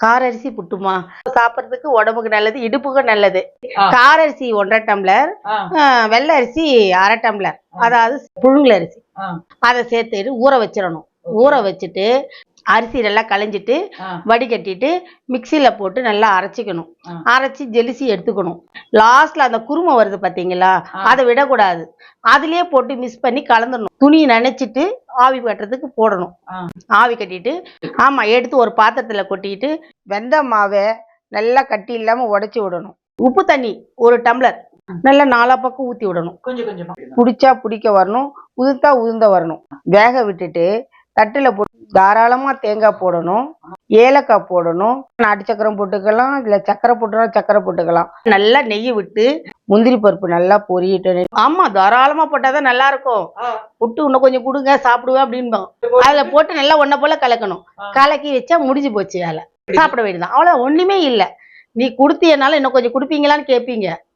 காரரிசி புட்டுமா சாப்பிட்றதுக்கு உடம்புக்கு நல்லது, இடுப்புக்கு நல்லது. காரரிசி 1.5 டம்ளர், வெள்ளை அரிசி 1/2 டம்ளர், அதாவது புழுங்கல் அரிசி. அதை சேர்த்துட்டு ஊற வச்சிடணும். ஊற வச்சுட்டு அரிசி நல்லா களைஞ்சிட்டு வடிகட்டிட்டு மிக்சியில போட்டு நல்லா அரைச்சிக்கணும். அரைச்சி ஜெலிசி எடுத்துக்கணும். லாஸ்ட்ல அந்த குருமை வருது பாத்தீங்களா, அதை விடக்கூடாது. அதுலயே போட்டு மிக்ஸ் பண்ணி கலந்துடணும். துணியை நனைச்சிட்டு ஆவி கட்டுறதுக்கு போடணும். ஆவி கட்டிட்டு எடுத்து ஒரு பாத்திரத்துல கொட்டிட்டு வெந்த மாவை நல்லா கட்டி இல்லாம உடைச்சி விடணும். உப்பு தண்ணி 1 டம்ளர் நல்லா 4 பக்கம் ஊத்தி விடணும். கொஞ்சம் கொஞ்சமா பிடிச்சா பிடிக்க வரணும், உதுத்தா உதுந்த வரணும். வேக விட்டுட்டு தட்டுல போட்டு தாராளமா தேங்காய் போடணும், ஏலக்காய் போடணும். நாட்டு சக்கரம் போட்டுக்கலாம், இல்ல சக்கரை போட்டுக்கலாம், சக்கரை போட்டுக்கலாம். நல்லா நெய் விட்டு முந்திரி பருப்பு நல்லா பொரியிட்டு, தாராளமா போட்டாதான் நல்லா இருக்கும். புட்டு இன்னும் கொஞ்சம் கொடுங்க சாப்பிடுவேன் அப்படின்போம். அதுல போட்டு நல்லா ஒன்ன போல கலக்கணும். கலக்கி வச்சா முடிஞ்சு போச்சு வேலை. சாப்பிட வேண்டியதான், அவ்வளவு. ஒண்ணுமே இல்லை. நீ கொடுத்தியனால இன்னும் கொஞ்சம் கொடுப்பீங்களான்னு கேட்பீங்க.